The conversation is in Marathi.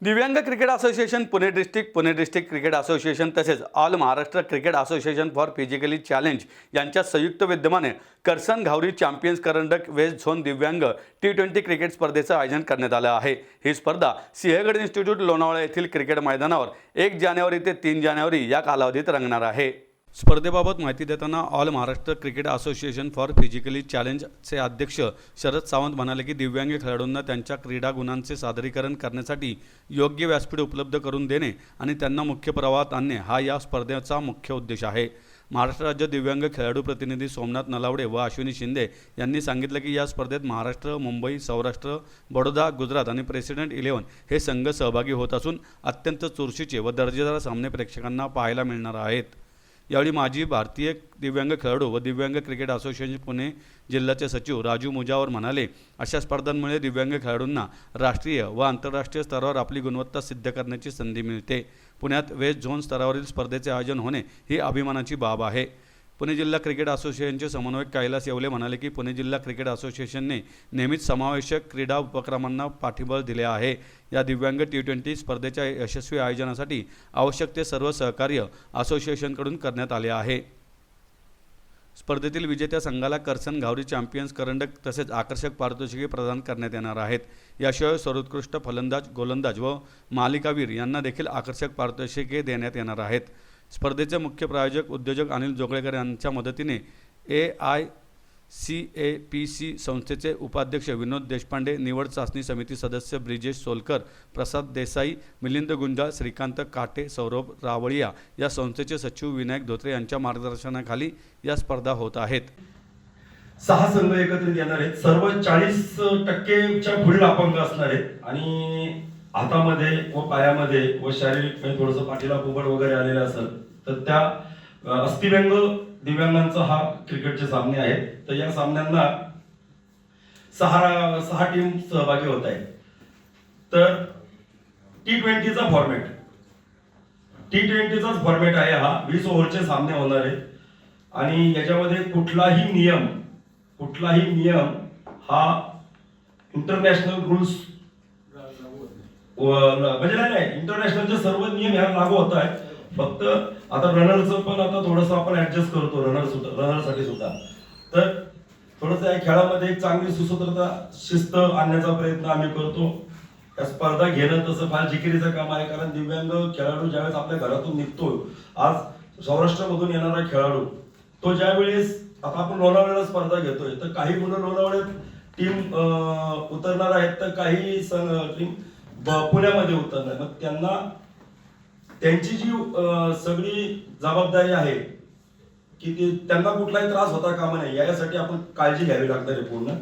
दिव्यांग cricket association Pune district cricket association तसेच all Maharashtra cricket association for physically challenge यांच्या संयुक्त विद्यमाने करसन घावरी चॅम्पियन्स करंडक वेस्ट झोन दिव्यांग T20 क्रिकेट स्पर्धेचं आयोजन करण्यात आलं आहे। ही स्पर्धा सिंहगड इन्स्टिट्यूट लोणावळा येथील क्रिकेट मैदानावर 1 जानेवारी ते 3 जानेवारी या कालावधीत रंगणार आहे। स्पर्धेबाबत माहिती देताना all Maharashtra cricket association for physically चॅलेंजचे अध्यक्ष शरद सावंत म्हणाले की दिव्यांग खेळाडूंना त्यांच्या क्रीडा गुणांचे सादरीकरण करण्यासाठी योग्य व्यासपीठ उपलब्ध करून देणे आणि त्यांना मुख्य प्रवाहात आणणे हा या स्पर्धेचा मुख्य उद्देश आहे। महाराष्ट्र राज्य दिव्यांग खेळाडू प्रतिनिधी सोमनाथ नलावडे व अश्विनी शिंदे यांनी सांगितले की या स्पर्धेत महाराष्ट्र, मुंबई, सौराष्ट्र, बडोदा, गुजरात आणि प्रेसिडेंट 11 हे संघ सहभागी होत असून अत्यंत चुरशीचे व दर्जेदार सामने प्रेक्षकांना पाहायला मिळणार आहेत। यावेळी माजी भारतीय दिव्यांग खेळाडू व दिव्यांग क्रिकेट असोसिएशन पुणे जिल्ह्याचे सचिव राजू मुजावर म्हणाले, अशा स्पर्धांमुळे दिव्यांग खेळाडूंना राष्ट्रीय व आंतरराष्ट्रीय स्तरावर आपली गुणवत्ता सिद्ध करण्याची संधी मिळते। पुण्यात वेस्ट झोन स्तरावरील स्पर्धेचे आयोजन होणे ही अभिमानाची बाब आहे। पुणे जिल्हा क्रिकेट असोसिएशनचे समन्वयक कैलास येवले म्हणाले की पुणे जिल्हा क्रिकेट असोसिएशनने नेहमीच समावेशक क्रीडा उपक्रमांना पाठिंबा दिले आहे। या दिव्यांग T20 स्पर्धेच्या यशस्वी आयोजनासाठी आवश्यक ते सर्व सहकार्य असोसिएशनकडून करण्यात आले आहे। स्पर्धेतील विजेत्या संघाला करसन घावरी चॅम्पियन्स करंडक तसेच आकर्षक पारितोषिके प्रदान करण्यात येणार आहेत। याशिवाय सर्वोत्कृष्ट फलंदाज, गोलंदाज व मालिकावीर यांना देखील आकर्षक पारितोषिके देण्यात येणार आहेत। स्पर्धेचे मुख्य प्रायोजक उद्योजक अनिल जोगळेकर यांच्या मदतीने AICAPC संस्थेचे उपाध्यक्ष विनोद देशपांडे, निवड चाचणी समिती सदस्य ब्रिजेश सोलकर, प्रसाद देसाई, मिलिंद गुंजाळ, श्रीकांत काटे, सौरभ रावळिया या संस्थेचे सचिव विनायक धोत्रे यांच्या मार्गदर्शनाखाली या स्पर्धा होत आहेत। 6 संघ एकत्रित येणार आहेत। सर्व 40% पुढील अपंग असणार आहेत आणि हातामध्ये व पायामध्ये व शारीरिक थोडंसं पाठीला कुबड वगैरे आलेलं असेल तर त्या अस्थिव्यंग दिव्यांगांचा हा क्रिकेटचे सामने आहेत। तर या सामन्यांना 6 टीम सहभागी होत आहेत। तर T20चा फॉर्मॅट T20चाच फॉर्मॅट आहे हा। 20 ओव्हरचे सामने होणार आहेत आणि याच्यामध्ये कुठलाही नियम हा इंटरनॅशनल रूल्स म्हणजे नाही, इंटरनॅशनलचे सर्व नियम ह्या लागू होत आहेत। फक्त आता रनरचं पण आता थोडंसं आपण ऍडजस्ट करतो रनरसाठी सुद्धा। तर थोडंसं या खेळामध्ये एक चांगली सुसूत्रता शिस्त आणण्याचा प्रयत्न आम्ही करतो। या स्पर्धा घेणं तसं फार जिकिरीचं काम आहे, कारण दिव्यांग खेळाडू ज्यावेळेस आपल्या घरातून निघतो, आज सौराष्ट्रामधून येणारा खेळाडू तो ज्यावेळेस आता आपण लोणावळ्याला स्पर्धा घेतोय तर काही मुलं लोणावळ्यात टीम उतरणार आहेत तर काही टीम पुण्यामध्ये उतरणार। मग त्यांची जी सगळी जबाबदारी आहे की त्यांना कुठलाही त्रास होता कामा नये यासाठी आपण काळजी घ्यावी लागणार आहे पूर्ण।